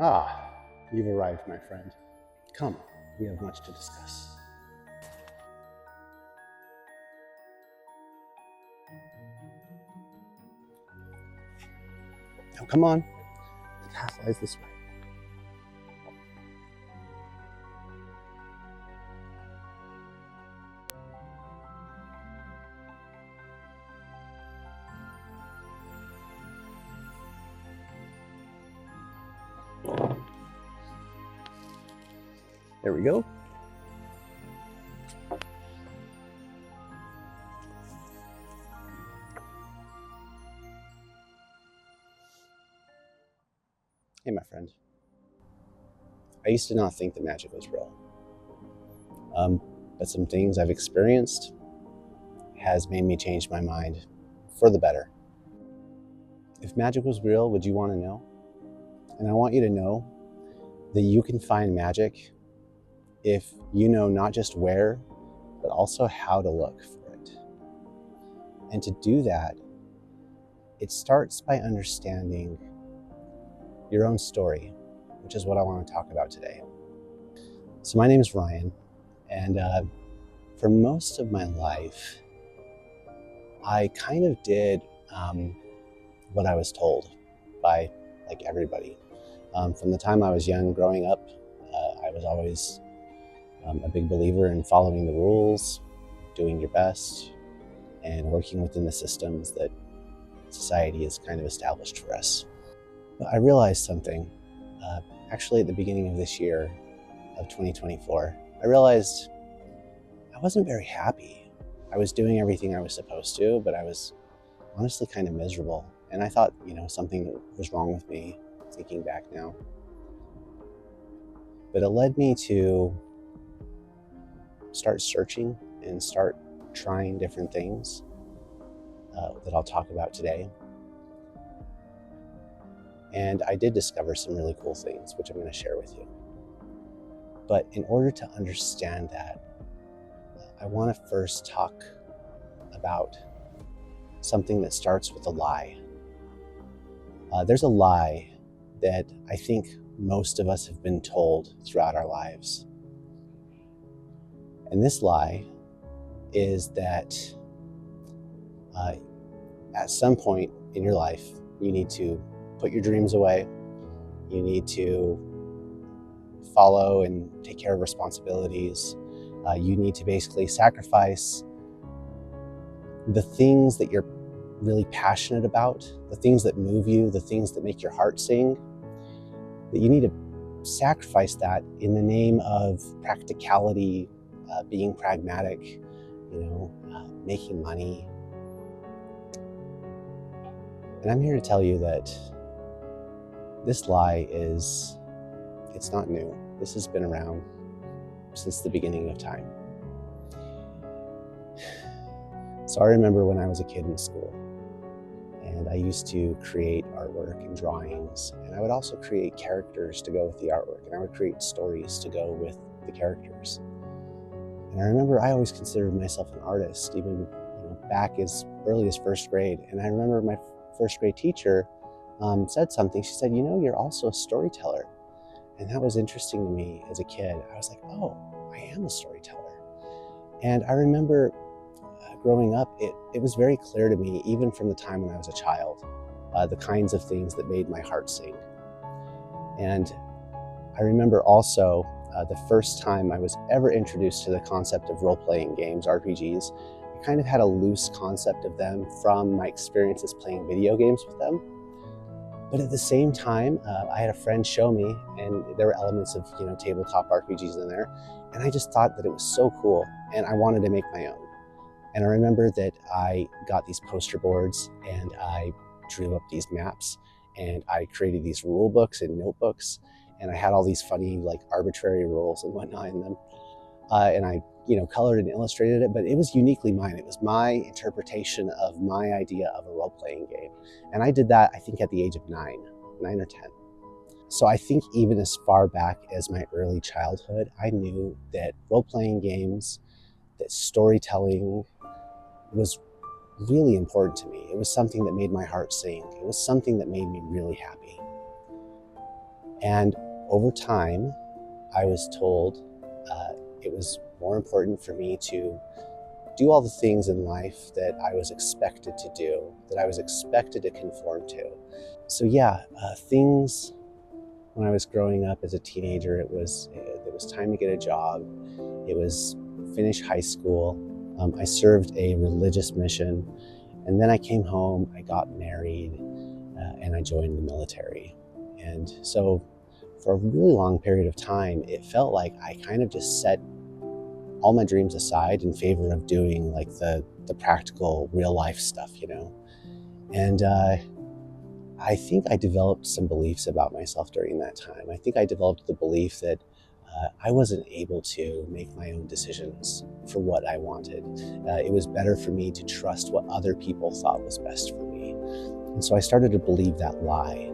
Ah, you've arrived, my friend. Come, we have much to discuss. Now come on, the path lies this way. There we go. Hey, my friend. I used to not think that magic was real. But some things I've experienced has made me change my mind for the better. If magic was real, would you want to know? And I want you to know that you can find magic if you know not just where, but also how to look for it. And to do that, it starts by understanding your own story, which is what I want to talk about today. So my name is Ryan, and for most of my life, I kind of did what I was told by like everybody. From the time I was young, growing up, I was always a big believer in following the rules, doing your best, and working within the systems that society has kind of established for us. But I realized something, actually at the beginning of this year of 2024, I realized I wasn't very happy. I was doing everything I was supposed to, but I was honestly kind of miserable. And I thought, something was wrong with me, thinking back now. But it led me to start searching and start trying different things that I'll talk about today. And I did discover some really cool things, which I'm going to share with you. But in order to understand that, I want to first talk about something that starts with a lie. There's a lie that I think most of us have been told throughout our lives. And this lie is that at some point in your life, you need to put your dreams away. You need to follow and take care of responsibilities. You need to basically sacrifice the things that you're really passionate about, the things that move you, the things that make your heart sing, that you need to sacrifice that in the name of practicality, being pragmatic, making money. And I'm here to tell you that this lie it's not new. This has been around since the beginning of time. So I remember when I was a kid in school, and I used to create artwork and drawings, and I would also create characters to go with the artwork, and I would create stories to go with the characters. And I remember I always considered myself an artist, even back as early as first grade. And I remember my first grade teacher said something. She said, you're also a storyteller. And that was interesting to me as a kid. I was like, oh, I am a storyteller. And I remember growing up, it was very clear to me, even from the time when I was a child, the kinds of things that made my heart sing. And I remember also the first time I was ever introduced to the concept of role-playing games, RPGs. I kind of had a loose concept of them from my experiences playing video games with them. But at the same time, I had a friend show me, and there were elements of tabletop RPGs in there, and I just thought that it was so cool, and I wanted to make my own. And I remember that I got these poster boards, and I drew up these maps, and I created these rule books and notebooks, and I had all these funny, arbitrary rules and whatnot in them. And I, colored and illustrated it, but it was uniquely mine. It was my interpretation of my idea of a role-playing game. And I did that, I think, at the age of 9 or 10. So I think even as far back as my early childhood, I knew that role-playing games, that storytelling was really important to me. It was something that made my heart sing. It was something that made me really happy. And over time, I was told it was more important for me to do all the things in life that I was expected to do, that I was expected to conform to. So yeah, things when I was growing up as a teenager, it was time to get a job. It was finish high school. I served a religious mission, and then I came home, I got married, and I joined the military. And so for a really long period of time, it felt like I kind of just set all my dreams aside in favor of doing like the practical real life stuff, you know? And I think I developed some beliefs about myself during that time. I think I developed the belief that I wasn't able to make my own decisions for what I wanted. It was better for me to trust what other people thought was best for me. And so I started to believe that lie,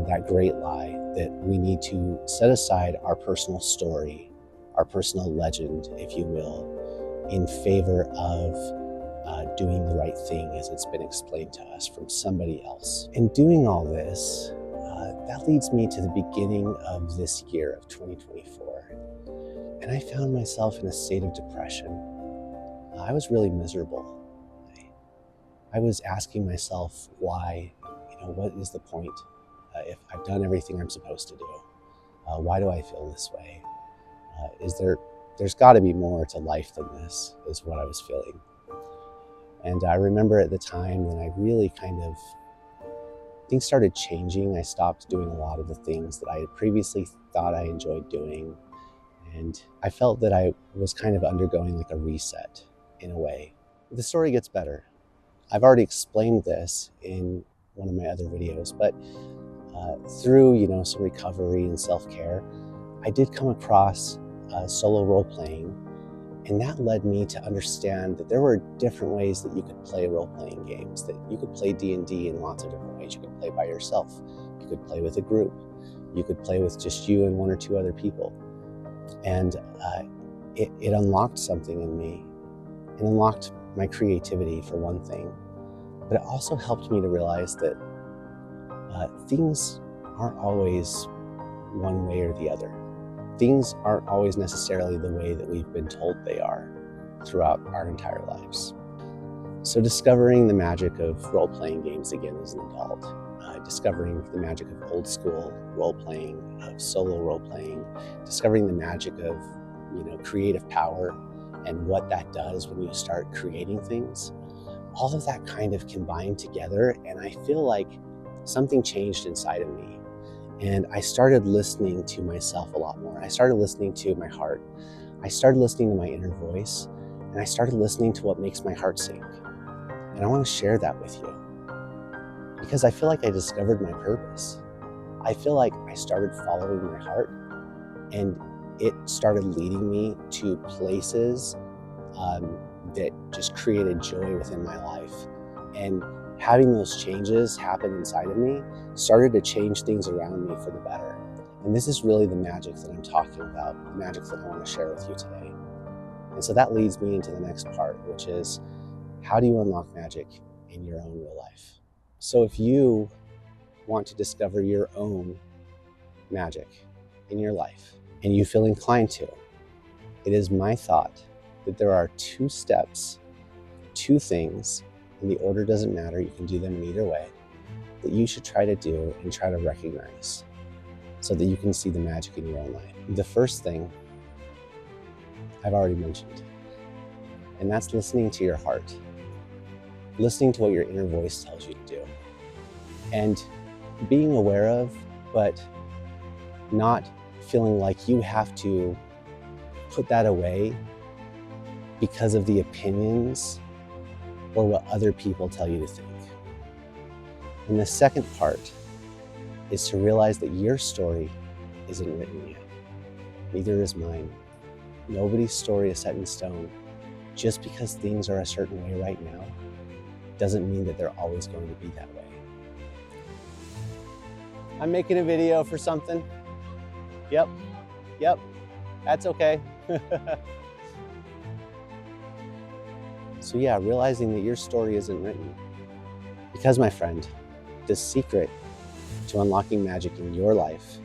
that great lie, that we need to set aside our personal story, our personal legend, if you will, in favor of doing the right thing as it's been explained to us from somebody else. In doing all this, that leads me to the beginning of this year of 2024. And I found myself in a state of depression. I was really miserable. I was asking myself why, what is the point if I've done everything I'm supposed to do? Why do I feel this way? There's got to be more to life than this, is what I was feeling. And I remember at the time when I really things started changing. I stopped doing a lot of the things that I had previously thought I enjoyed doing. And I felt that I was kind of undergoing like a reset in a way. The story gets better. I've already explained this in one of my other videos, but through some recovery and self-care, I did come across solo role-playing, and that led me to understand that there were different ways that you could play role-playing games, that you could play D&D in lots of different ways. You could play by yourself, you could play with a group, you could play with just you and one or two other people. And it unlocked something in me. It unlocked my creativity, for one thing, but it also helped me to realize that things aren't always one way or the other. Things aren't always necessarily the way that we've been told they are throughout our entire lives. So discovering the magic of role-playing games again as an adult, discovering the magic of old school role-playing, of solo role-playing, discovering the magic of creative power and what that does when you start creating things, all of that kind of combined together, and I feel like something changed inside of me. And I started listening to myself a lot more. I started listening to my heart. I started listening to my inner voice, and I started listening to what makes my heart sing. And I want to share that with you because I feel like I discovered my purpose. I feel like I started following my heart, and it started leading me to places that just created joy within my life. And having those changes happen inside of me started to change things around me for the better. And this is really the magic that I'm talking about, the magic that I want to share with you today. And so that leads me into the next part, which is, how do you unlock magic in your own real life? So if you want to discover your own magic in your life, and you feel inclined to, it is my thought that there are 2 steps, 2 things, and the order doesn't matter, you can do them in either way, that you should try to do and try to recognize so that you can see the magic in your own life. The first thing I've already mentioned, and that's listening to your heart, listening to what your inner voice tells you to do, and being aware of, but not feeling like you have to put that away because of the opinions or what other people tell you to think. And the second part is to realize that your story isn't written yet. Neither is mine. Nobody's story is set in stone. Just because things are a certain way right now doesn't mean that they're always going to be that way. I'm making a video for something. Yep, that's okay. So yeah, realizing that your story isn't written. Because my friend, the secret to unlocking magic in your life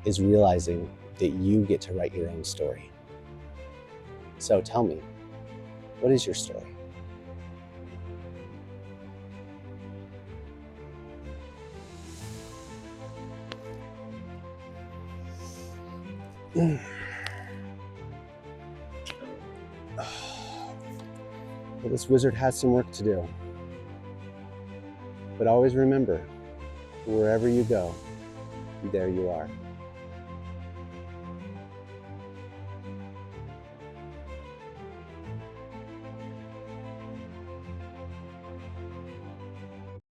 is realizing that you get to write your own story. So tell me, what is your story? Well, this wizard has some work to do. But always remember, wherever you go, there you are.